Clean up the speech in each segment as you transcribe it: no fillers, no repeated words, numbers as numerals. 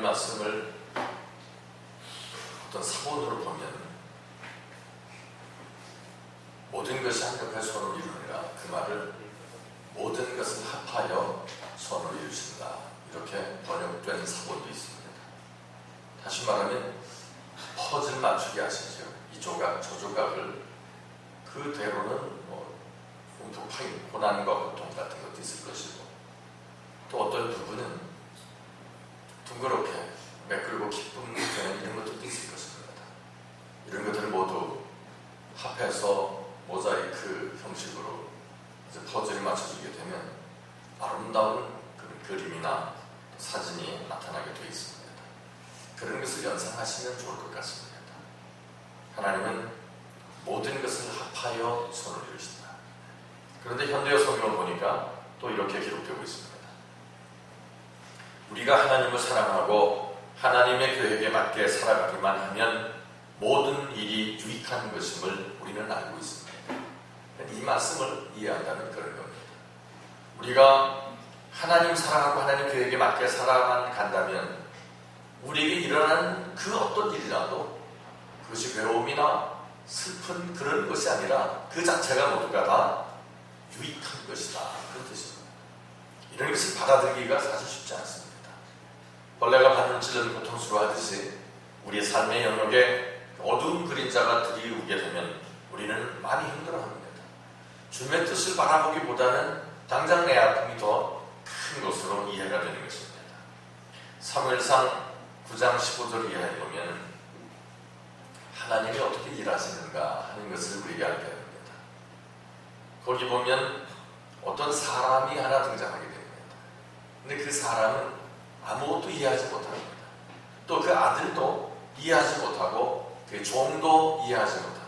말씀을 어떤 사본으로 보면 모든 것이 한결같이 선을 이루느니라, 그 말을 모든 것을 합하여 선을 이루신다, 이렇게 번역된 사본도 있습니다. 다시 말하면 퍼즐 맞추기 아시죠? 이 조각 저 조각을 그대로는 움푹파인 고난과 고통 같은 것도 있을 것이고, 또 어떤 부분은 둥그렇게 매끄럽고 기쁨 되는 이런 것들도 있을 것입니다. 이런 것들을 모두 합해서 모자이크 형식으로 이제 퍼즐을 맞춰주게 되면 아름다운 그림이나 사진이 나타나게 되어 있습니다. 그런 것을 연상하시면 좋을 것 같습니다. 하나님은 모든 것을 합하여 손을 이루신다. 그런데 현대어 성경을 보니까 또 이렇게 기록되고 있습니다. 우리가 하나님을 사랑하고 하나님의 계획에 맞게 살아가기만 하면 모든 일이 유익한 것임을 우리는 알고 있습니다. 이 말씀을 이해한다는 그런 겁니다. 우리가 하나님 사랑하고 하나님 계획에 맞게 살아만 간다면 우리에게 일어나는 그 어떤 일이라도 그것이 괴로움이나 슬픈 그런 것이 아니라 그 자체가 모두가 다 유익한 것이다, 그런 뜻입니다. 이런 것을 받아들이기가 사실 쉽지 않습니다. 벌레가 받는 찔른 고통스러워하듯이 우리의 삶의 영역에 어두운 그림자가 들이우게 되면 우리는 많이 힘들어합니다. 주님의 뜻을 바라보기보다는 당장 내 아픔이 더 큰 것으로 이해가 되는 것입니다. 사무엘상 9장 15절 이하에 보면 하나님이 어떻게 일하시는가 하는 것을 우리에게 알게 됩니다. 거기 보면 어떤 사람이 하나 등장하게 됩니다. 근데 그 사람은 아무것도 이해하지 못합니다. 또 그 아들도 이해하지 못하고 그 종도 이해하지 못합니다.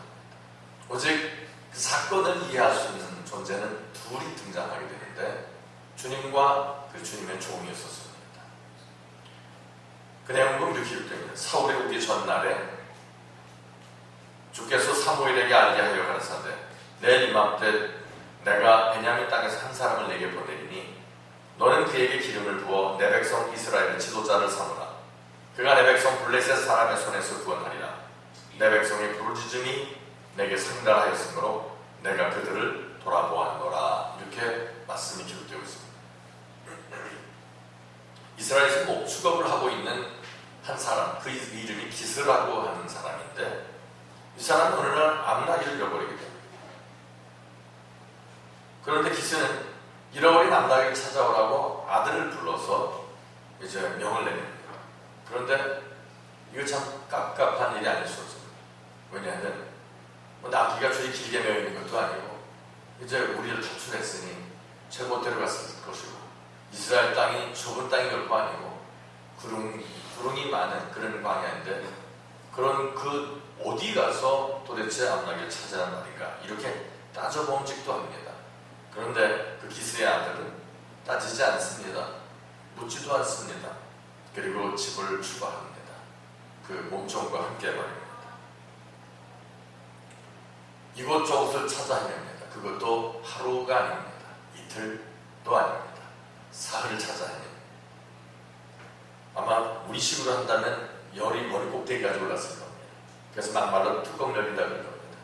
오직 그 사건을 이해할 수 있는 존재는 둘이 등장하게 되는데 주님과 그 주님의 종이었었습니다. 그 내용은 이렇게 기록됩니다. 사울이 오기 전날에 주께서 사무엘에게 알게 하여 가라사대 내일 이맘때 내가 베냐민 땅에서 한 사람을 내게 보내리니 너는 그에게 기름을 부어 내 백성 이스라엘의 지도자를 삼으라. 그가 내 백성 블레셋 사람의 손에서 구원하리라. 내 백성의 부르짖음이 내게 상달하였으므로 내가 그들을 돌아보았노라. 이렇게 말씀이 기록되고 있습니다. 이스라엘에서 목축업을 하고 있는 한 사람, 그 이름이 기스라고 하는 사람인데 이 사람은 어느 날 암나귀를 잃어버리게 됩니다. 그런데 기스는 잃어버린 암나귀를 찾아오라고 아들을 불러서 이제 명을 내립니다. 그런데 이거 참 깝깝한 일이 아닐 수 없습니다. 왜냐하면 나귀가 줄이 길게 매여 있는 것도 아니고 이제 우리를 탈출했으니 제못 데려갔을 것이고 이스라엘 땅이 좁은 땅이 결코 아니고 구릉이 많은 그런 광야인데 그런 그 어디 가서 도대체 암나귀를 찾아야 말인가 이렇게 따져봄직도 합니다. 그런데 그 기스의 아들은 따지지 않습니다. 묻지도 않습니다. 그리고 집을 출발합니다. 그 몸종과 함께 말입니다. 이곳저곳을 찾아 헤맵니다. 그것도 하루가 아닙니다. 이틀도 아닙니다. 사흘을 찾아 헤맵니다. 아마 우리식으로 한다면 열이 머리 꼭대기까지 올랐을 겁니다. 그래서 막말로 뚜껑 열린다 그럴 겁니다.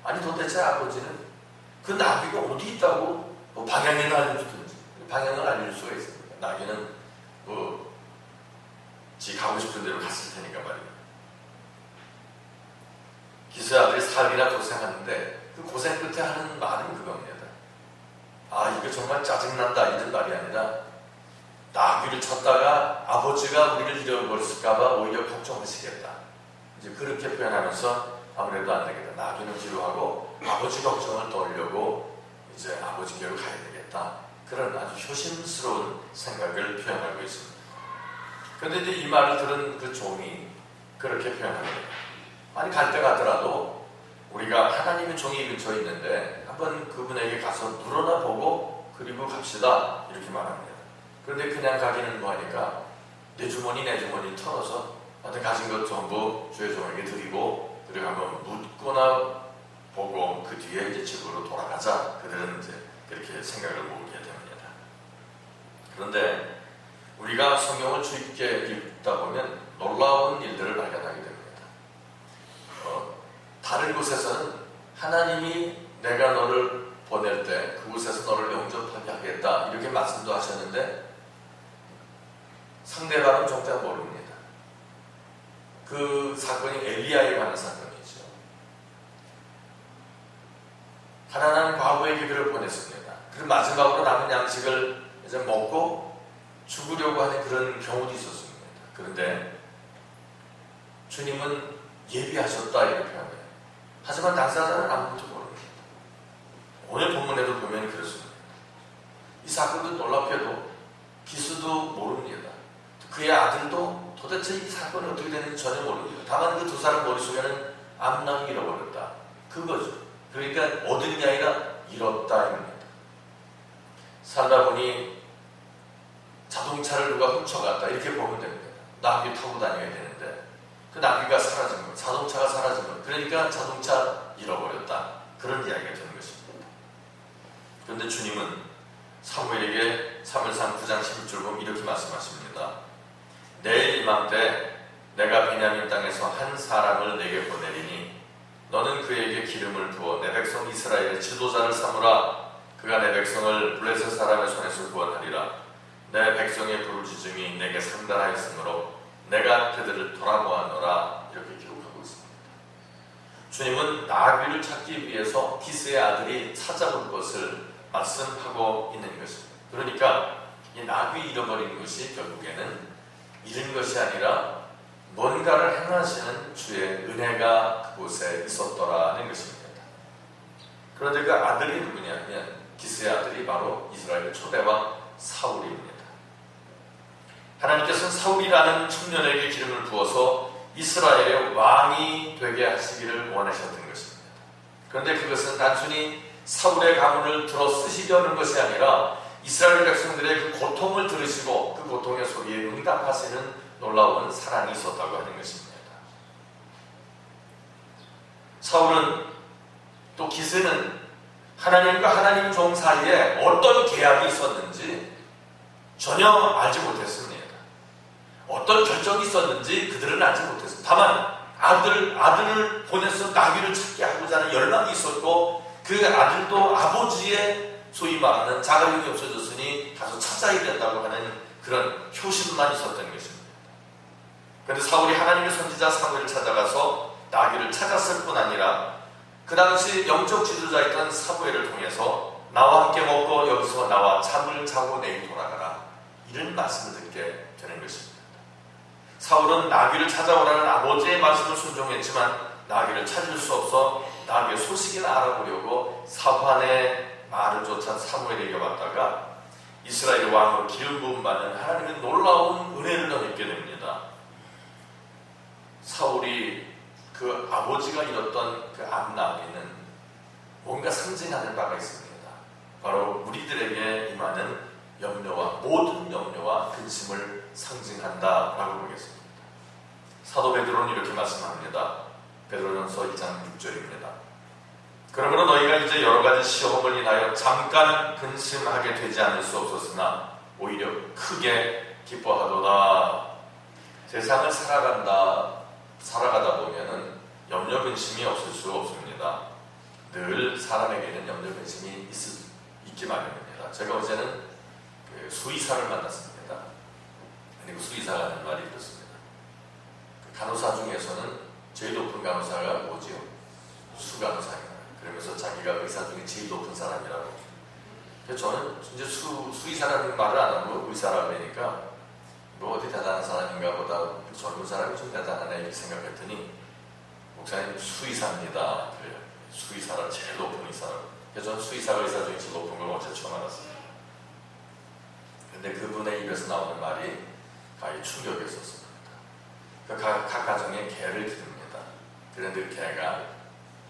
아니 도대체 아버지는 그 나귀가 어디 있다고 방향을 알려주든지 방향을 알릴 수가 있습니다. 나귀는 지 가고 싶은 대로 갔을 테니까 말입니다. 기스의 아들이 사흘이나 고생하는데 그 고생 끝에 하는 말은 그겁니다. 아 이거 정말 짜증난다 이런 말이 아니라 나귀를 찾다가 아버지가 우리를 잃어버렸을까봐 오히려 걱정하시겠다. 이제 그렇게 표현하면서 아무래도 안 되겠다. 나귀는 뒤로 하고 아버지 걱정을 떨려고 이제 아버지께로 가야 되겠다. 그런 아주 효심스러운 생각을 표현하고 있습니다. 그런데 이제 이 말을 들은 그 종이 그렇게 표현합니다. 아니 갈 때 가더라도 우리가 하나님의 종이 근처에 있는데 한번 그분에게 가서 물어나 보고 그리고 갑시다 이렇게 말합니다. 그런데 그냥 가기는 뭐하니까 내 주머니 털어서 하여튼 가진 것 전부 주의 종에게 드리고 그리고 한번 묻거나 보고 그 뒤에 이제 집으로 돌아가자. 그들은 이제 그렇게 생각을 모으게 됩니다. 그런데 우리가 성경을 주의 깊게 읽다 보면 놀라운 일들을 발견하게 됩니다. 다른 곳에서는 하나님이 내가 너를 보낼 때 그곳에서 너를 영접하게 하겠다 이렇게 말씀도 하셨는데 상대방은 정작 모릅니다. 그 사건이 엘리야에 관한 사건이죠. 가난한 과부에게 그를 보냈습니다. 그리고 마지막으로 남은 양식을 이제 먹고 죽으려고 하는 그런 경우도 있었습니다. 그런데 주님은 예비하셨다 이렇게 표현해요. 하지만 당사자는 아무것도 모릅니다. 오늘 본문에도 보면 그렇습니다. 이 사건도 놀랍게도 기수도 모릅니다. 그의 아들도 도대체 이 사건이 어떻게 되는지 전혀 모릅니다. 다만 그 두 사람 머릿속에는 암낭이 잃어버렸다. 그거죠. 그러니까 얻은 게 아니라 잃었다입니다. 살다 보니 자동차를 누가 훔쳐갔다 이렇게 보면 됩니다. 나귀 타고 다녀야 되는데 그 나귀가 사라진 거, 자동차가 사라진 거. 그러니까 자동차 잃어버렸다. 그런 이야기가 되는 것입니다. 그런데 주님은 사무엘에게 사무엘상 9장 11절 보면 이렇게 말씀하십니다. 내일 이맘때 내가 베냐민 땅에서 한 사람을 내게 보내리니 너는 그에게 기름을 부어 내 백성 이스라엘의 지도자를 삼으라. 그가 내 백성을 블레셋 사람의 손에서 구원하리라. 내 백성의 부르짖음이 내게 상달하였으므로 내가 그들을 돌아보았노라. 이렇게 기록하고 있습니다. 주님은 나귀를 찾기 위해서 기스의 아들이 찾아올 것을 말씀하고 있는 것입니다. 그러니까 이 나귀 잃어버린 것이 결국에는 잃은 것이 아니라 뭔가를 행하시는 주의 은혜가 그곳에 있었더라는 것입니다. 그런데 그 아들이 누구냐면 기스의 아들이 바로 이스라엘 초대왕 사울입니다. 하나님께서는 사울이라는 청년에게 기름을 부어서 이스라엘의 왕이 되게 하시기를 원하셨던 것입니다. 그런데 그것은 단순히 사울의 가문을 들어 쓰시려는 것이 아니라 이스라엘 백성들의 그 고통을 들으시고 그 고통의 소리에 응답하시는 놀라운 사랑이 있었다고 하는 것입니다. 사울은 또 기스는 하나님과 하나님 종 사이에 어떤 계약이 있었는지 전혀 알지 못했습니다. 어떤 결정이 있었는지 그들은 알지 못했습니다. 다만 아들을 보내서 나귀를 찾게 하고자 하는 열망이 있었고 그 아들도 아버지의 소위 말하는 자가용이 없어졌으니 가서 찾아야 된다고 하는 그런 효심만 있었던 것입니다. 그런데 사울이 하나님의 선지자 사무엘을 찾아가서 나귀를 찾았을 뿐 아니라 그 당시 영적 지도자였던 사무엘을 통해서 나와 함께 먹고 여기서 나와 잠을 자고 내일 돌아가라 이런 말씀을 듣게 되는 것입니다. 사울은 나귀를 찾아오라는 아버지의 말씀을 순종했지만 나귀를 찾을 수 없어 나귀의 소식이나 알아보려고 사환의 말을 쫓아 사무엘에게 왔다가 이스라엘 왕으로 기름 부음 받는 하나님의 놀라운 은혜를 얻게 됩니다. 사울이 그 아버지가 잃었던 그 암나귀는 뭔가 상징하는 바가 있습니다. 바로 우리들에게 임하는 염려와 모든 염려와 근심을 상징한다라고 보겠습니다. 사도 베드로는 이렇게 말씀합니다. 베드로전서 2장 6절입니다. 그러므로 너희가 이제 여러 가지 시험을 인하여 잠깐 근심하게 되지 않을 수 없었으나 오히려 크게 기뻐하도다. 세상을 살아가다 보면은 염려 근심이 없을 수 없습니다. 늘 사람에게는 염려 근심이 있기 마련입니다. 제가 어제는 그 수의사를 만났습니다. 그리고 수의사가 하는 말이 그렇습니다. 그 간호사 중에서는 제일 높은 간호사가 뭐지요? 수간호사입니다. 그러면서 자기가 의사 중에 제일 높은 사람이라고. 그래서 저는 이제 수의사라는 말을 안 하고 의사라고 하니까 뭐 어디 대단한 사람인가 보다 젊은 사람이 좀 대단하네 이렇게 생각했더니 목사님 수의사입니다. 그래요. 수의사라 제일 높은 의사라고. 그래서 저는 수의사가 의사 중에 제일 높은 걸 어제 처음 알았습니다. 근데 그분의 입에서 나오는 말이 가히 충격이었었습니다. 각 가정에 개를 기릅니다. 그런데 그 개가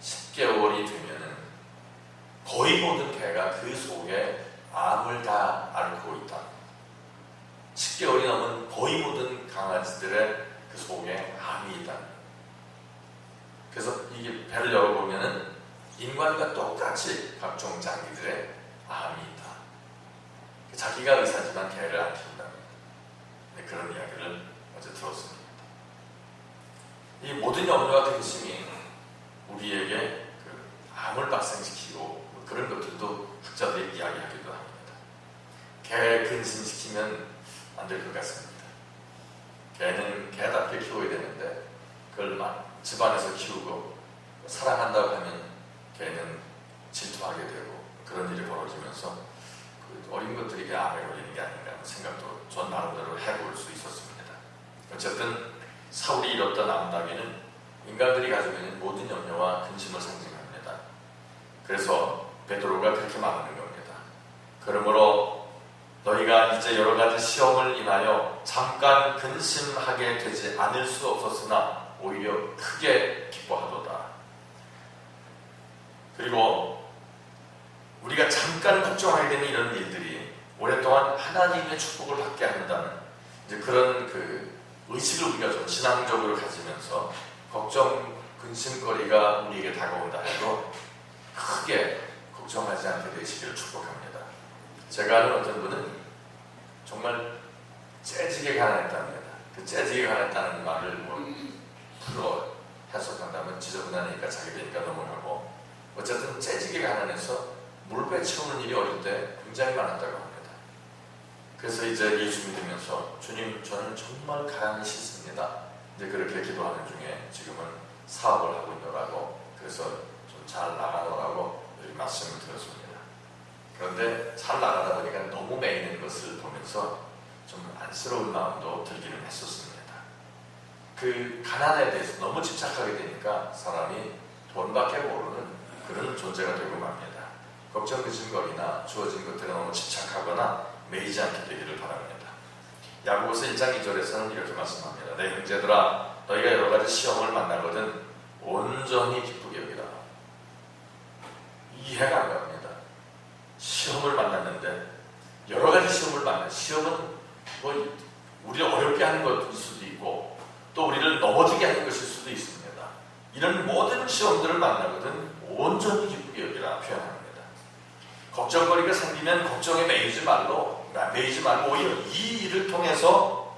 10개월이 되면은 거의 모든 개가 그 속에 암을 다 앓고 있다. 10개월이 넘은 거의 모든 강아지들의 그 속에 암이 있다. 그래서 이게 배를 열어보면은 인간과 똑같이 각종 장기들의 암이 있다. 자기가 의사지만 개를 안 키운답니다. 그런 이야기를 어제 들었습니다. 이 모든 염려와 근심이 우리에게 암을 발생시키고 그런 것들도 학자들이 이야기하기도 합니다. 개 근심시키면 안 될 것 같습니다. 개는 개답게 키워야 되는데 그걸 막 집안에서 키우고 사랑한다고 하면 개는 질투하게 되고 그런 일이 벌어지면서 어린 것들에게 암에 걸리는 게 아닌가 하는 생각도 전 나름대로 해볼 수 있었습니다. 어쨌든 사울이 잃었던 암나귀는 인간들이 가지고 있는 모든 염려와 근심을 상징합니다. 그래서 베드로가 그렇게 말하는 겁니다. 그러므로 너희가 이제 여러 가지 시험을 인하여 잠깐 근심하게 되지 않을 수 없었으나 오히려 크게 기뻐하도다. 그리고 우리가 잠깐 걱정하게 되는 이런 일들이 오랫동안 하나님의 축복을 받게 한다는 이제 그런 의식을 우리가 좀 신앙적으로 가지면서 걱정, 근심거리가 우리에게 다가온다 해도 크게 걱정하지 않게 되시기를 축복합니다. 제가 아는 어떤 분은 정말 재지게 가난했답니다. 그 재지게 가난했다는 말을 풀어 해석한다면 지저분하니까 자기 되니까 넘어가고 어쨌든 재지게 가난해서 물배 채우는 일이 어릴 때 굉장히 많았다고 합니다. 그래서 이제 예수 믿으면서 주님 저는 정말 가난이 싫습니다. 이제 그렇게 기도하는 중에 지금은 사업을 하고 있노라고 그래서 좀 잘 나가노라고 이렇게 말씀을 드렸습니다. 그런데 잘 나가다 보니까 너무 매이는 것을 보면서 좀 안쓰러운 마음도 들기는 했었습니다. 그 가난에 대해서 너무 집착하게 되니까 사람이 돈밖에 모르는 그런 존재가 되고 맙니다. 걱정, 근심거리나 주어진 것들에 너무 집착하거나 매이지 않게 되기를 바랍니다. 야고보서 1장 2절에서는 이렇게 말씀합니다. 내 형제들아 너희가 여러 가지 시험을 만나거든 온전히 기쁘게 여기라. 이해가 안 갑니다. 시험을 만났는데 여러 가지 시험을 만나 시험은 뭐 우리를 어렵게 하는 것일 수도 있고 또 우리를 넘어지게 하는 것일 수도 있습니다. 이런 모든 시험들을 만나거든 온전히 기쁘게 여기라 표현합니다. 걱정거리가 생기면 걱정에 매이지 말고 오히려 이 일을 통해서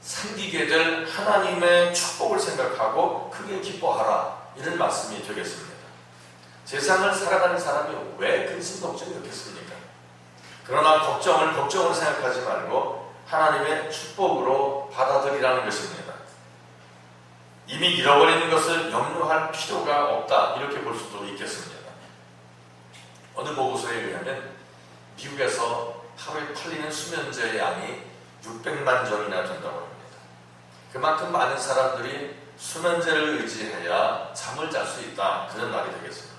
생기게 될 하나님의 축복을 생각하고 크게 기뻐하라 이런 말씀이 되겠습니다. 세상을 살아가는 사람이 왜 근심 걱정이 없겠습니까? 그러나 걱정을 생각하지 말고 하나님의 축복으로 받아들이라는 것입니다. 이미 잃어버리는 것을 염려할 필요가 없다 이렇게 볼 수도 있겠습니다. 어느 보고서에 의하면 미국에서 하루에 팔리는 수면제의 양이 600만 정이나 된다고 합니다. 그만큼 많은 사람들이 수면제를 의지해야 잠을 잘 수 있다 그런 말이 되겠습니다.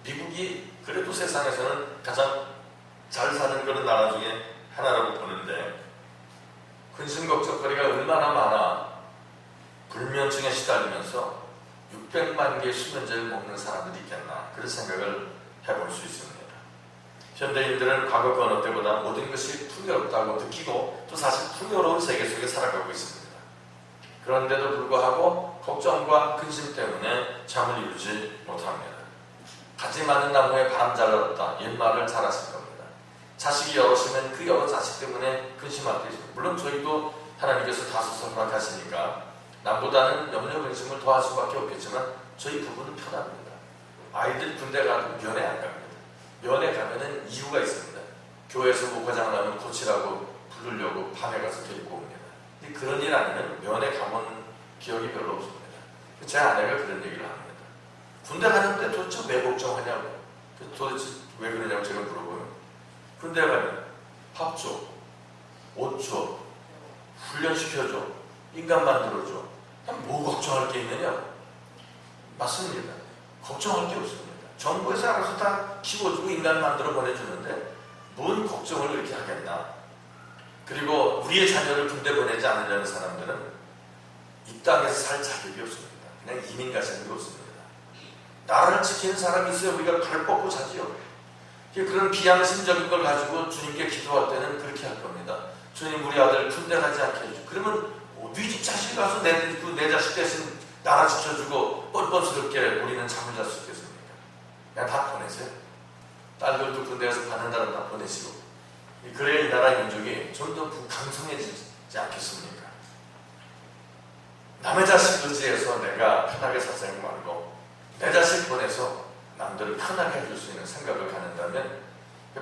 미국이 그래도 세상에서는 가장 잘 사는 그런 나라 중에 하나라고 보는데 근심 걱정거리가 얼마나 많아 불면증에 시달리면서 600만 개의 수면제를 먹는 사람들이 있겠나 그런 생각을 해볼 수 있습니다. 현대인들은 과거 그 어느 때보다 모든 것이 풍요롭다고 느끼고 또 사실 풍요로운 세계 속에 살아가고 있습니다. 그런데도 불구하고 걱정과 근심 때문에 잠을 이루지 못합니다. 가지 많은 나무에 바람 잘 날았다 옛말을 잘 하실 겁니다. 자식이 여럿이면 그 여러 자식 때문에 근심할 때 있습니다. 물론 저희도 하나님께서 다섯을 허락하시니까 남보다는 염려 근심을 더할 수밖에 없겠지만 저희 부부는 편합니다. 아이들 군대 가도 면회 안 갑니다. 면회 가면은 이유가 있습니다. 교회에서 목화장을 하면 고치라고 부르려고 밤에 가서 데리고 옵니다. 근데 그런 일 아니면 면회 가본 기억이 별로 없습니다. 제 아내가 그런 얘기를 합니다. 군대 가는데 도대체 왜 걱정하냐고. 도대체 왜 그러냐고 제가 물어보면 군대 가면 밥 줘, 옷 줘, 훈련시켜줘, 인간 만들어줘. 뭐 걱정할 게 있느냐고. 맞습니다. 걱정할 게 없습니다. 정부에서 알아서 다 키워주고 인간 만들어 보내주는데 뭔 걱정을 그렇게 하겠나. 그리고 우리의 자녀를 군대 보내지 않으려는 사람들은 이 땅에서 살 자격이 없습니다. 그냥 이민 가시는 게 없습니다. 나라를 지키는 사람이 있어야 우리가 발 뻗고 자지요. 그런 비양심적인 걸 가지고 주님께 기도할 때는 그렇게 할 겁니다. 주님 우리 아들 군대 가지 않게 해주고 그러면 네 집 자식 가서 내 자식 대신 나라 지켜주고 뻔뻔스럽게 우리는 잠을 잘 수 있겠습니까? 그냥 다 보내세요. 딸들도 군대에서 받는다는 다 보내시고 그래야 이 나라 민족이 좀 더 강성해지지 않겠습니까? 남의 자식 의지해서 내가 편하게 살자는 말고 내 자식 보내서 남들을 편하게 해줄 수 있는 생각을 갖는다면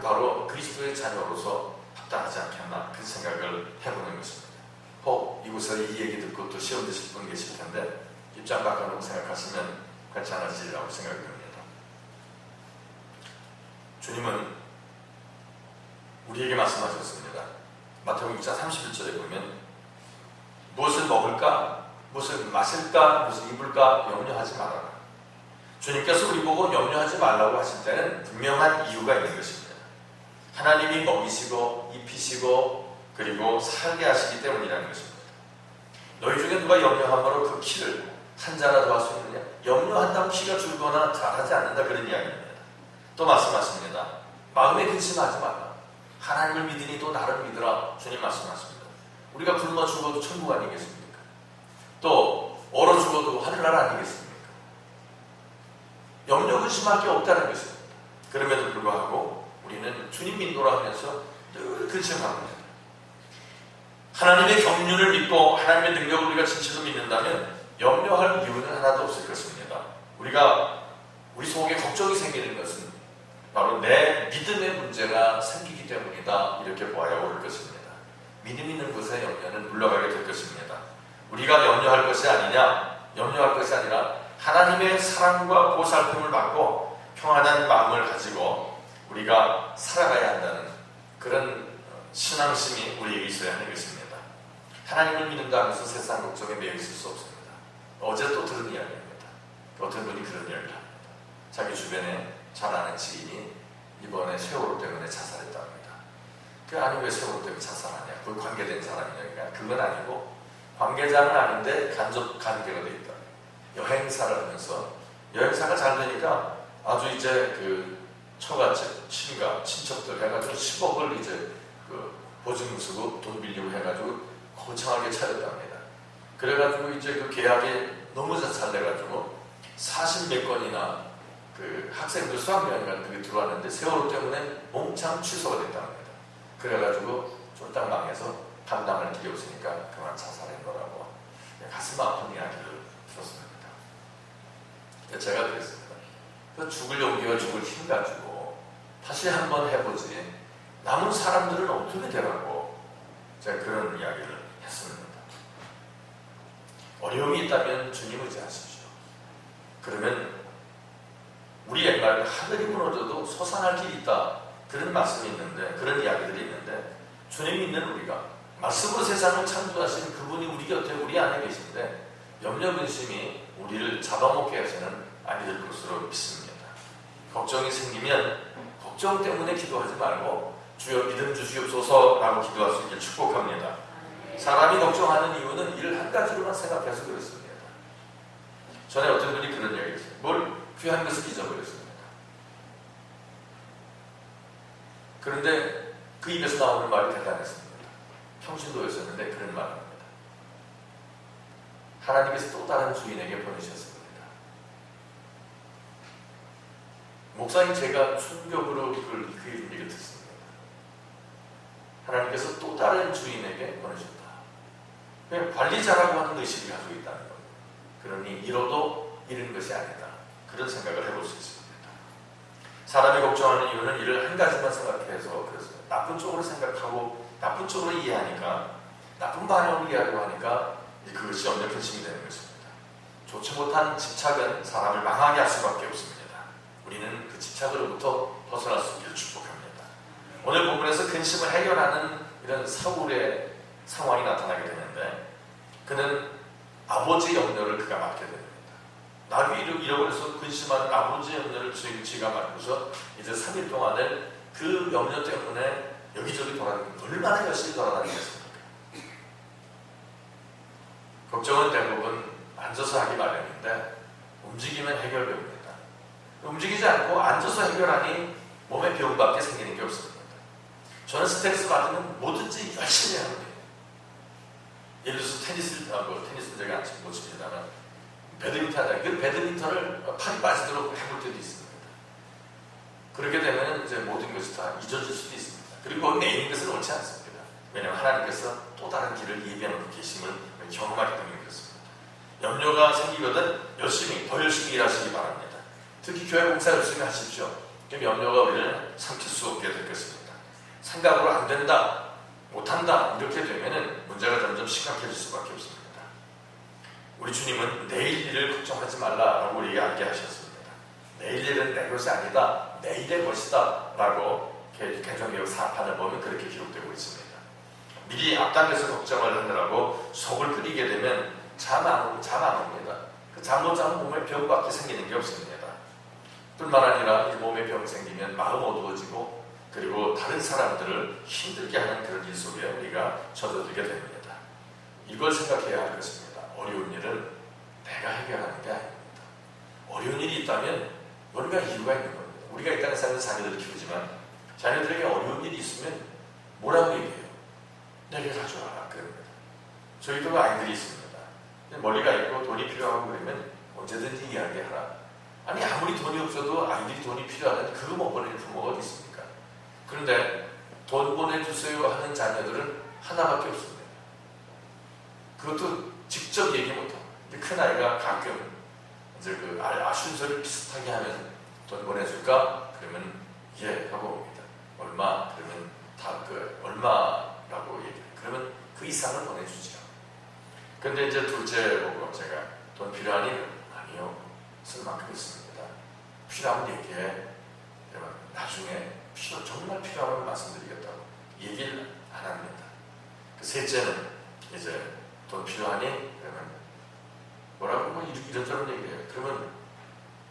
바로 그리스도의 자녀로서 합당하지 않겠나 그 생각을 해보는 것입니다. 혹 이곳에서 이 얘기 듣고 또 시험 드실 분 계실 텐데 입장 바꿔놓고 생각하시면 괜찮아지리라고 생각이 듭니다. 주님은 우리에게 말씀하셨습니다. 마태복음 6장 31절에 보면 무엇을 먹을까, 무엇을 마실까, 무엇을 입을까 염려하지 말아라. 주님께서 우리 보고 염려하지 말라고 하실 때는 분명한 이유가 있는 것입니다. 하나님이 먹이시고 입히시고 그리고 살게 하시기 때문이라는 것입니다. 너희 중에 누가 염려함으로 그 키를 한 자나 더 할 수 있느냐? 염려한다고 키가 줄거나 자라지 않는다 그런 이야기입니다. 또 말씀하십니다. 마음에 근심하지 말라. 하나님을 믿으니 또 나를 믿으라. 주님 말씀하십니다. 우리가 굶어 죽어도 천국 아니겠습니까? 또 얼어 죽어도 하늘나라 아니겠습니까? 염려 근심할 게 없다는 것입니다. 그럼에도 불구하고 우리는 주님 믿노라 하면서 늘 근심합니다. 하나님의 경륜을 믿고 하나님의 능력을 우리가 진실로 믿는다면 염려할 이유는 하나도 없을 것입니다. 우리 속에 걱정이 생기는 것은 바로 내 믿음의 문제가 생기기 때문이다. 이렇게 보아야 옳을 것입니다. 믿음 있는 곳에 염려는 물러가게 될 것입니다. 우리가 염려할 것이 아니냐? 염려할 것이 아니라 하나님의 사랑과 보살핌을 받고 평안한 마음을 가지고 우리가 살아가야 한다는 그런 신앙심이 우리에게 있어야 하는 것입니다. 하나님을 믿는다 하면서 세상 걱정에 매여 있을 수 없습니다. 어제 또 들은 이야기입니다. 어떤 분이 그런 이야기를 합니다. 자기 주변에 잘 아는 지인이 이번에 세월호 때문에 자살했다 합니다. 아니 왜 세월호 때문에 자살하냐? 그 관계된 사람이냐? 그건 아니고 관계자는 아닌데 간접 관계가 돼 있다. 여행사를 하면서 여행사가 잘 되니까 아주 이제 그 처갓집, 친가, 친척들 해가지고 10억을 이제 그 보증 쓰고 돈 빌리고 해가지고 거창하게 차렸답니다. 그래가지고 이제 그 계약이 너무 잘 돼가지고 40몇 건이나 그 학생들 수학여행을 그게 들어왔는데 세월호 때문에 몽창 취소가 됐답니다. 그래가지고 쫄딱 망해서 감당할 길이 없으니까 그만 자살했노라고 가슴 아픈 이야기를 들었습니다. 제가 그랬습니다. 죽을 용기와 죽을 힘 가지고 다시 한번 해보지 남은 사람들은 어떻게 되라고 제가 그런 이야기를 했습니다. 어려움이 있다면 주님 의지하십시오. 그러면 우리 옛말에 하늘이 무너져도 솟아날 길이 있다 그런 말씀이 있는데 그런 이야기들이 있는데 주님 믿는 우리가 말씀으로 세상을 창조하신 그분이 우리 곁에 우리 안에 계신데 염려 근심이 우리를 잡아먹게 해서는 아니 될 것으로 믿습니다. 걱정이 생기면 걱정 때문에 기도하지 말고 주여 믿음 주시옵소서라고 기도할 수 있길 축복합니다. 사람이 걱정하는 이유는 이를 한 가지로만 생각해서 그렇습니다. 전에 어떤 분이 그런 이야기 했어요. 뭘 귀한 것을 잊어버렸습니다. 그런데 그 입에서 나오는 말이 대단했습니다. 평신도였었는데 그런 말입니다. 하나님께서 또 다른 주인에게 보내셨습니다. 목사님 제가 충격으로 그 얘기를 듣습니다. 하나님께서 또 다른 주인에게 보내셨다. 그냥 관리자라고 하는 의식을 가지고 있다는 겁니다. 그러니 이뤄도 잃은 것이 아니다. 그런 생각을 해볼 수 있습니다. 사람이 걱정하는 이유는 이를 한 가지만 생각해서 그렇습니다. 나쁜 쪽으로 생각하고 나쁜 쪽으로 이해하니까 나쁜 방향으로 이해하려고 하니까 그것이 염려 근심이 되는 것입니다. 좋지 못한 집착은 사람을 망하게 할 수밖에 없습니다. 우리는 그 집착으로부터 벗어날 수 있기를 축복합니다. 오늘 본문에서 근심을 해결하는 이런 사울의 상황이 나타나게 되는데 그는 아버지의 염려를 그가 맡게 됩니다. 나귀를 잃어버려서 근심하는 아버지의 염려를 쥐가 맡고서 이제 3일 동안을 그 염려 때문에 여기저기 돌아다니고 얼마나 열심히 돌아다니겠습니까? 걱정은 대부분 앉아서 하기 마련인데 움직이면 해결됩니다. 움직이지 않고 앉아서 해결하니 몸에 병밖에 생기는 게 없습니다. 저는 스트레스 받으면 뭐든지 열심히 하는 거예요. 예를 들어서 테니스는 제가 못 칩니다만 배드민턴 하다 그 배드민턴을 팔이 빠지도록 해볼 때도 있습니다. 그렇게 되면 이제 모든 것이 다 잊어질 수도 있습니다. 그리고 내 있는 것은 옳지 않습니다. 왜냐하면 하나님께서 또 다른 길을 예비해놓고 계심을 경험하기 때문에 그렇습니다. 염려가 생기거든 더 열심히 일하시기 바랍니다. 특히 교회 봉사 열심히 하십시오. 그럼 염려가 우리를 삼킬 수 없게 될 것입니다. 생각으로 안 된다, 못한다 이렇게 되면은 문제가 점점 심각해질 수밖에 없습니다. 우리 주님은 내일 일을 걱정하지 말라라고 우리에게 알게 하셨습니다. 내일 일은 내 것이 아니다, 내일의 것이다 라고 개정개혁 4판을 보면 그렇게 기록되고 있습니다. 미리 앞당겨서 걱정을 하느라고 속을 끓이게 되면 잠 안 옵니다. 그 잠 못 자면 몸에 병밖에 생기는 게 없습니다. 뿐만 아니라 몸에 병 생기면 마음 어두워지고 그리고 다른 사람들을 힘들게 하는 그런 일 속에 우리가 젖어들게 됩니다. 이걸 생각해야 할 것입니다. 어려운 일은 내가 해결하는 게 아닙니다. 어려운 일이 있다면 뭔가 이유가 있는 겁니다. 우리가 이 땅에 사는 자녀들을 키우지만 자녀들에게 어려운 일이 있으면 뭐라고 얘기해요? 내게 가져와라 그럽니다. 저희도 아이들이 있습니다. 멀리가 있고 돈이 필요하고 그러면 언제든지 이야기하라. 아니 아무리 돈이 없어도 아이들이 돈이 필요하다면 그거 못 보내는 부모가 어디 있습니까? 그런데 돈 보내주세요 하는 자녀들은 하나밖에 없습니다. 그것도 직접 얘기 못하고 큰 아이가 가끔 이제 그 순서를 비슷하게 하면 돈 보내줄까? 그러면 예 하고 옵니다. 얼마? 그러면 다 그 얼마라고 얘기해요. 그러면 그 이상을 보내주죠. 근데 이제 둘째 보고 제가 돈 필요하니? 아니요. 쓸 만큼 있습니다. 필요하면 얘기해. 그러면 나중에 정말 필요하면 말씀드리겠다고 얘기를 안 합니다. 그 셋째는 이제 돈 필요하니? 그러면 뭐라고 뭐 이런저런 얘기해요. 그러면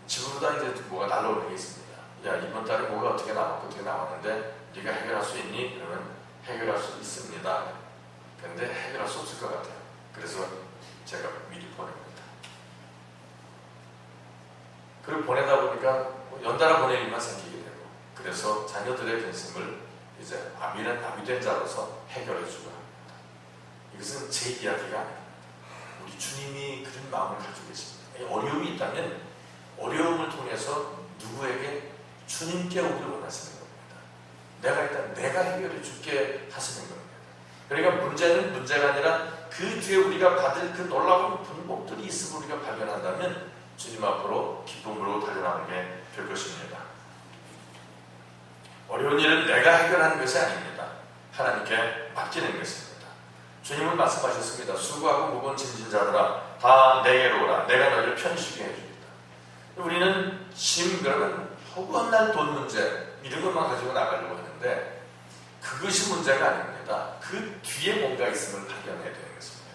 지금보다 이제 뭐가 날라오는 게 있습니다. 야 이번 달에 뭐가 어떻게 나왔고 어떻게 나왔는데 네가 해결할 수 있니? 그러면 해결할 수 있습니다. 근데 해결할 수 없을 것 같아요. 그래서 제가 미리 보냅니다. 그리고 보내다 보니까 연달아 보낼 일만 생기게 되고 그래서 자녀들의 근심을 이제 아비된 자로서 해결해주고 합니다. 이것은 제 이야기가 아닙니다. 우리 주님이 그런 마음을 가지고 계십니다. 어려움이 있다면 어려움을 통해서 누구에게 주님께 오기를 원하시는 겁니다. 내가 일단 내가 해결해 줄게 하시는 겁니다. 그러니까 문제는 문제가 아니라 그 뒤에 우리가 받을 그 놀라운 분복들이 있음을 우리가 발견한다면 주님 앞으로 기쁨으로 달려나가게 될 것입니다. 어려운 일은 내가 해결하는 것이 아닙니다. 하나님께 맡기는 것입니다. 주님은 말씀하셨습니다. 수고하고 무거운 짐진 자들아 다 내게로 오라. 내가 너희를 편히 쉬게 해줍니다. 우리는 그러면 허구한 돈 문제 이런 것만 가지고 나가려고 하는데 그것이 문제가 아닙니다. 그 뒤에 뭔가 있음을 발견해야 되는 것입니다.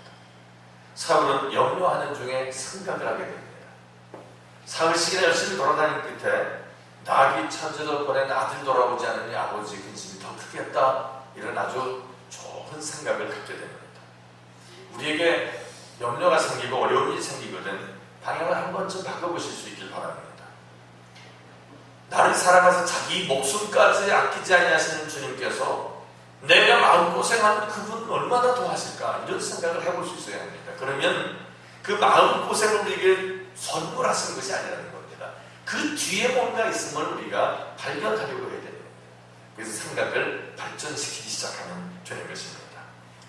사울은 염려하는 중에 생각을 하게 됩니다. 사흘씩이나 열심히 돌아다닌 끝에 낙이 천재로 보낸 아들 돌아오지 않으니 아버지 근심이 더 크겠다. 이런 아주 좋은 생각을 갖게 됩니다. 우리에게 염려가 생기고 어려움이 생기거든 방향을 한 번쯤 바꿔보실 수 있길 바랍니다. 나를 사랑해서 자기 목숨까지 아끼지 아니하시는 주님께서 내가 마음고생하는 그분 얼마나 더 하실까 이런 생각을 해볼 수 있어야 합니다. 그러면 그 마음고생을 우리에게 선물하시는 것이 아니라는 겁니다. 그 뒤에 뭔가 있음을 우리가 발견하려고 해야 됩니다. 그래서 생각을 발전시키기 시작하면 되는 것입니다.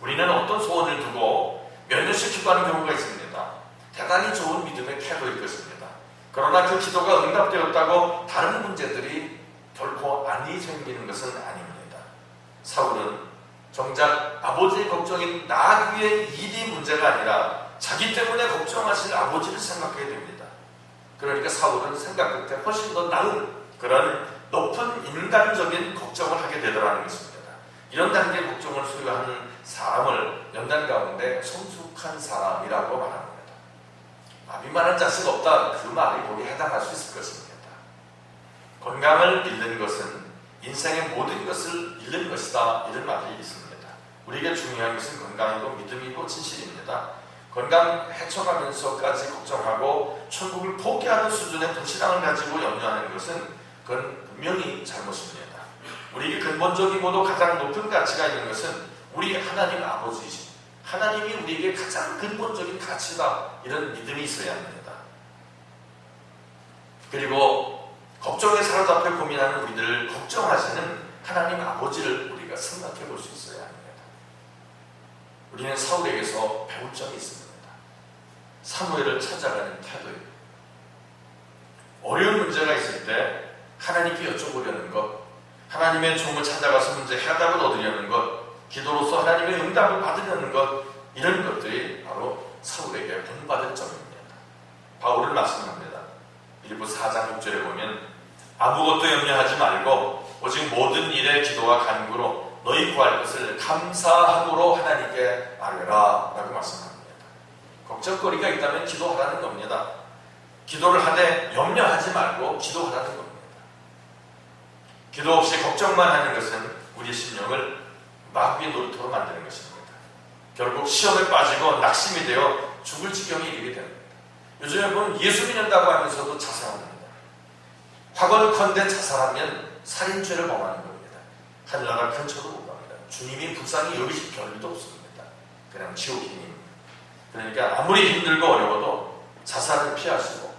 우리는 어떤 소원을 두고 면전시키고 하는 경우가 있습니다. 대단히 좋은 믿음의 태도일 것입니다. 그러나 그 기도가 응답되었다고 다른 문제들이 결코 아니 생기는 것은 아닙니다. 사울은 정작 아버지의 걱정인 나귀의 일이 문제가 아니라 자기 때문에 걱정하실 아버지를 생각해야 됩니다. 그러니까 사울은 생각 끝에 훨씬 더 나은 그런 높은 인간적인 걱정을 하게 되더라는 것입니다. 이런 단계의 걱정을 소유하는 사람을 연단 가운데 성숙한 사람이라고 말합니다. 아비만한 자식 없다. 그 말이 거기에 해당할 수 있을 것입니다. 건강을 잃는 것은 인생의 모든 것을 잃는 것이다. 이런 말이 있습니다. 우리에게 중요한 것은 건강이고 믿음이고 진실입니다. 건강 해쳐가면서까지 걱정하고 천국을 포기하는 수준의 불신앙을 가지고 염려하는 것은 그건 분명히 잘못입니다. 우리에게 근본적이고도 가장 높은 가치가 있는 것은 우리 하나님 아버지이신 하나님이 우리에게 가장 근본적인 가치다. 이런 믿음이 있어야 합니다. 그리고 걱정에 사로잡혀 고민하는 우리들을 걱정하시는 하나님 아버지를 우리가 우리가 생각해 볼 수 있어야 합니다. 우리는 사울에게서 배울 점이 있습니다. 사무엘을 찾아가는 태도입니다. 어려운 문제가 있을 때 하나님께 여쭤보려는 것, 하나님의 종을 찾아가서 문제 해답을 얻으려는 것, 기도로서 하나님의 응답을 받으려는 것, 이런 것들이 바로 사울에게 본받을 점입니다. 바울은 말씀합니다. 빌립보 4장 6절에 보면 아무것도 염려하지 말고 오직 모든 일에 기도와 간구로 너희 구할 것을 감사함으로 하나님께 아뢰라 라고 말씀합니다. 걱정거리가 있다면 기도하라는 겁니다. 기도를 하되 염려하지 말고 기도하라는 겁니다. 기도 없이 걱정만 하는 것은 우리 심령을 마귀의 놀이터로 만드는 것입니다. 결국 시험에 빠지고 낙심이 되어 죽을 지경에 이르게 됩니다. 요즘에 보면 예수 믿는다고 하면서도 자살합니다. 확언컨대 자살하면 살인죄를 범하는 겁니다. 하늘나라 근처도 못 갑니다. 주님이 불쌍히 여기실 별일도 없습니다. 그냥 지옥행입니다. 그러니까 아무리 힘들고 어려워도 자살을 피하시고,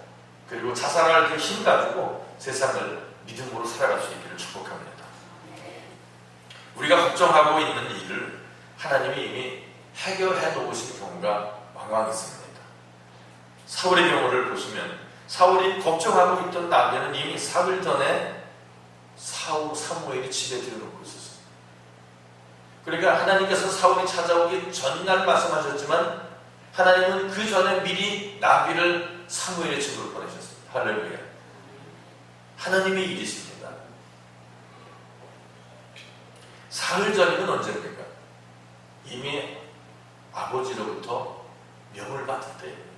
그리고 자살할 그 힘 가지고 세상을 믿음으로 살아갈 수 있기를 축복합니다. 우리가 걱정하고 있는 일을 하나님이 이미 해결해 놓으신 경우가 왕왕 있습니다. 사울의 경우를 보시면 사울이 걱정하고 있던 나귀는 이미 사흘 전에 사무엘이 집에 들여놓고 있었습니다. 그러니까 하나님께서 사울이 찾아오기 전날 말씀하셨지만 하나님은 그 전에 미리 나귀를 사무엘의 집으로 보내셨습니다. 할렐루야. 하나님의 일이십니다. 사흘 전이면 언제입니까? 이미 아버지로부터 명을 받을 때입니다.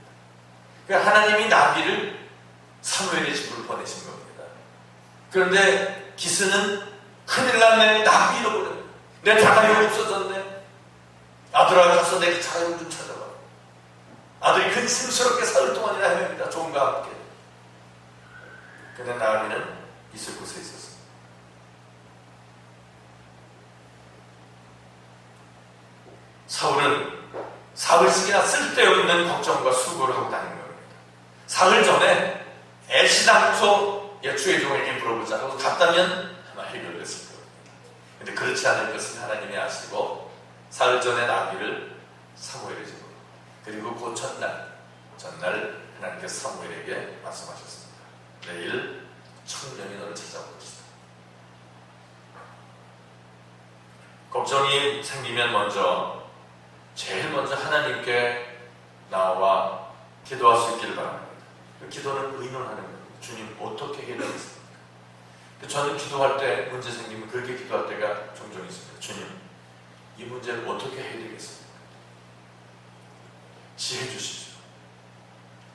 그러니까 하나님이 나귀를 사무엘의 집으로 보내신 겁니다. 그런데 기스는 큰일 났네, 나귀 잃어버렸네, 내 자가용 없어졌네, 아들아 가서 내 자가용 좀 찾아봐. 아들이 근심스럽게 사흘 동안이나 헤맵니다. 종과 함께. 그런데 나귀는 있을 곳에 있었습니다. 사울은 사흘씩이나 쓸데없는 걱정과 수고를 하고 다니는 겁니다. 사흘 전에 애시당초 예추의 종에게 물어보자 하고 갔다면 아마 해결됐을 겁니다. 근데 그렇지 않을 것은 하나님이 아시고 사흘 전에 나귀를 사무엘의 집으로, 그리고 그 전날 하나님께서 사무엘에게 말씀하셨습니다. 내일 청년이 너를 찾아올 것이다. 걱정이 생기면 제일 먼저 하나님께 나와 기도할 수 있기를 바랍니다. 그 기도는 의논하는 겁니다. 주님, 어떻게 해결하겠습니까? 저는 기도할 때, 문제 생기면 그렇게 기도할 때가 종종 있습니다. 주님, 이 문제를 어떻게 해야 되겠습니까? 지혜 주십시오.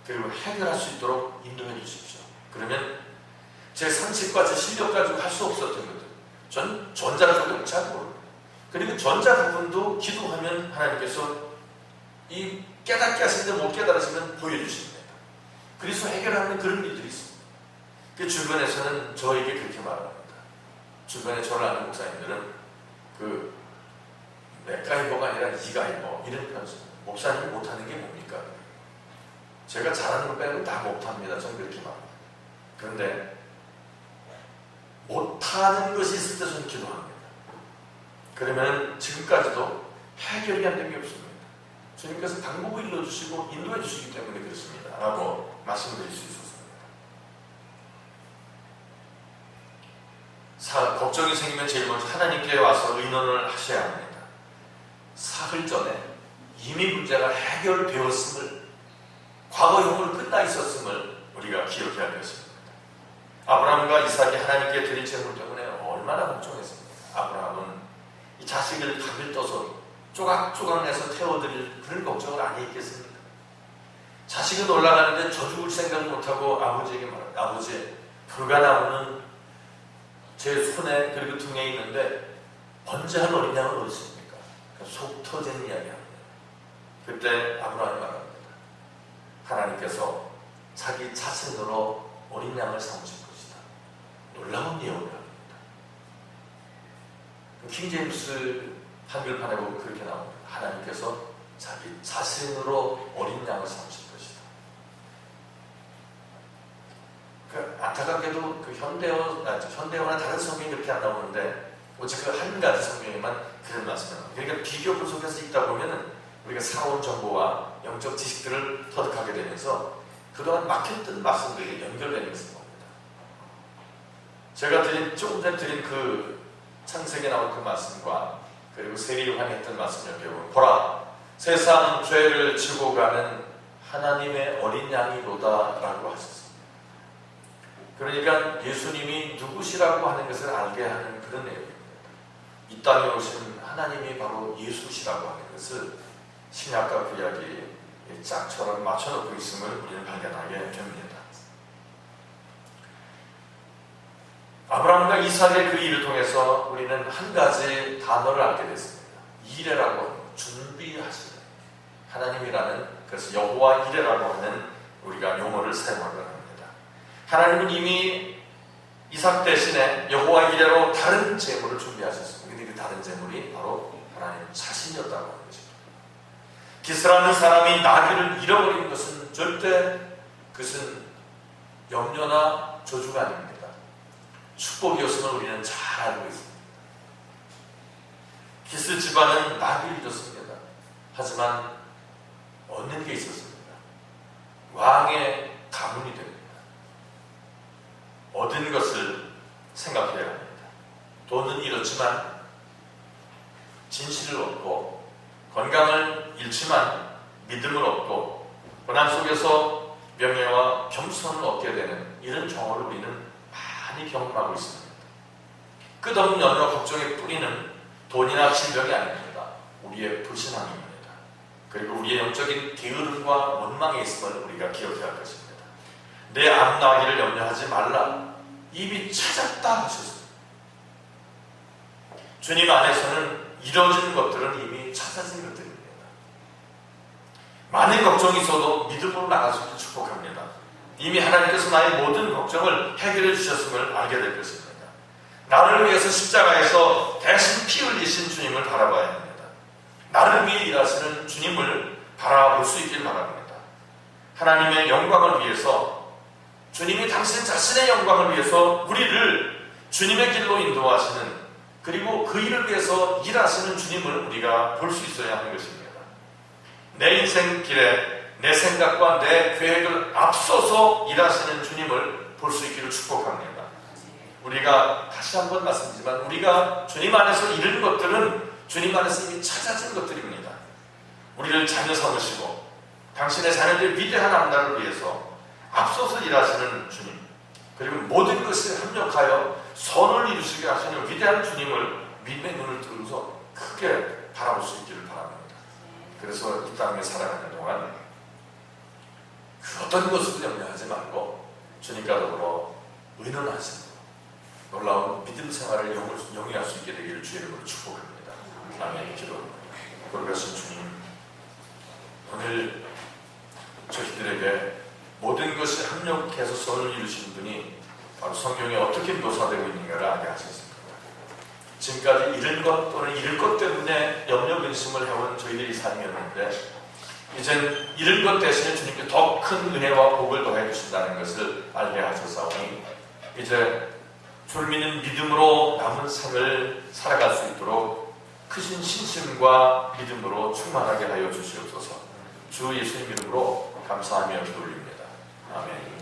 그리고 해결할 수 있도록 인도해 주십시오. 그러면 제 상식과 제 실력 가지고 할 수 없었던 것들, 전 전자 쪽을 잘 모릅니다. 그리고 전자 부분도 기도하면 하나님께서 이 깨닫게 하시는데 못 깨달으시면 보여주십니다. 그래서 해결하는 그런 일들이 있습니다. 그 주변에서는 저에게 그렇게 말합니다. 주변에 저를 아는 목사님들은 그 맥가이버가 아니라 이가이버 이런 표현입니다. 목사님이 못하는 게 뭡니까? 제가 잘하는 것 빼고 다 못합니다. 저는 그렇게 말합니다. 그런데 못하는 것이 있을 때 저는 기도합니다. 그러면 지금까지도 해결이 안 된 게 없습니다. 주님께서 방법을 일러주시고 인도해 주시기 때문에 그렇습니다. 라고 말씀드릴 수 있었습니다. 걱정이 생기면 제일 먼저 하나님께 와서 의논을 하셔야 합니다. 사흘 전에 이미 문제가 해결되었음을, 과거형으로 끝나 있었음을 우리가 기억해야 할 것입니다. 아브라함과 이삭이 하나님께 드린 제물 때문에 얼마나 걱정했습니까? 아브라함은 이 자식을 각을 떠서 조각조각 내서 태워드릴 그런 걱정을 안 했겠습니까? 자식은 올라가는데 저 죽을 생각을 못하고 아버지에게 말합니다. 아버지, 불가나무는 제 손에 그리고 등에 있는데 번제할 어린 양은 어디 있습니까? 속 터진 이야기합니다. 그때 아브라함이 말합니다. 하나님께서 자기 자신으로 어린 양을 삼으실 것이다. 놀라운 예언을 합니다. 킹제임스 한글판에 보면 그렇게 나옵니다. 하나님께서 자기 자신으로 어린 양을 삼으실 것이다. 안타깝게도 그 현대어나 다른 성경이 그렇게 안 나오는데 오직 그 한 가지 성경에만 그런 말씀을 합니다. 그러니까 비교 속에서 읽다 보면은 우리가 살아온 정보와 영적 지식들을 터득하게 되면서 그동안 막혔던 말씀들이 연결되는 것을 봅니다. 제가 조금 전에 드린 그 창세기에 나온 그 말씀과 그리고 세리요한이 했던 말씀 옆에 보면 보라 세상 죄를 지고 가는 하나님의 어린 양이로다 라고 하셨습니다. 그러니까 예수님이 누구시라고 하는 것을 알게 하는 그런 내용입니다. 이 땅에 오신 하나님이 바로 예수시라고 하는 것을 신약과 구약이 짝처럼 맞춰놓고 있음을 우리는 발견하게 됩니다. 아브라함과 이삭의 그 일을 통해서 우리는 한 가지 단어를 알게 됐습니다. 이레라고 하는 준비하시는 하나님이라는, 그래서 여호와 이레라고 하는 우리가 용어를 사용하고 합니다. 하나님은 이미 이삭 대신에 여호와 이레로 다른 제물을 준비하셨습니다. 근데 그 다른 제물이 바로 하나님 자신이었다고 하는 것입니다. 기스라는 사람이 나귀를 잃어버린 것은 절대 그것은 염려나 저주가 아닙니다. 축복이었음을 우리는 잘 알고 있습니다. 기스 집안은 나귀를 잃었습니다. 하지만 얻는 게 있었습니다. 왕의 가문이 됩니다. 얻은 것을 생각해야 합니다. 돈은 잃었지만 진실을 얻고, 건강을 잃지만 믿음을 얻고, 고난 속에서 명예와 겸손을 얻게 되는 이런 경험을 우리는 많이 경험하고 있습니다. 끝없는 염려 걱정의 뿌리는 돈이나 질병이 아닙니다. 우리의 불신앙입니다. 그리고 우리의 영적인 게으름과 원망에 있음을 우리가 기억해야 할 것입니다. 내 앞나기를 염려하지 말라. 입이 찾았다 하셨습니다. 주님 안에서는 이뤄진 것들은 이미 찾아진 것들입니다. 많은 걱정이 있어도 믿음으로 나갈 수 있게 축복합니다. 이미 하나님께서 나의 모든 걱정을 해결해 주셨음을 알게 될 것입니다. 나를 위해서 십자가에서 대신 피 흘리신 주님을 바라봐야 합니다. 나를 위해 일하시는 주님을 바라볼 수 있길 바랍니다. 하나님의 영광을 위해서, 주님이 당신 자신의 영광을 위해서 우리를 주님의 길로 인도하시는, 그리고 그 일을 위해서 일하시는 주님을 우리가 볼 수 있어야 하는 것입니다. 내 인생 길에 내 생각과 내 계획을 앞서서 일하시는 주님을 볼 수 있기를 축복합니다. 우리가 다시 한번 말씀드리지만 우리가 주님 안에서 이룬 것들은 주님 안에서 이미 찾아진 것들입니다. 우리를 자녀 삼으시고 당신의 자녀들의 위대한 앞날을 위해서 앞서서 일하시는 주님, 그리고 모든 것을 합력하여 선을 이루시게 하시는 위대한 주님을 믿음의 눈을 뜨면서 크게 바라볼 수 있기를 바랍니다. 그래서 이 땅에 살아가는 동안 그 어떤 것을 염려하지 말고 주님과 더불어 의논하시고 놀라운 믿음 생활을 영위할 수 있게 되기를 주의 이름으로 축복합니다. 아멘. 기도합니다. 거룩하신 주님, 오늘 저희들에게 모든 것이 합력해서 선을 이루시는 분이 바로 성경에 어떻게 묘사되고 있는가를 알게 하셨습니다. 지금까지 잃은 것 또는 잃을 것 때문에 염려 근심을 해온 저희들이 삶이었는데, 이젠 잃은 것 대신에 주님께 더 큰 은혜와 복을 더해 주신다는 것을 알게 하셨사오니 이제 주를 믿는 믿음으로 남은 생을 살아갈 수 있도록 크신 신심과 믿음으로 충만하게 하여 주시옵소서. 주 예수님 이름으로 감사하며 기도 올립니다. 아멘.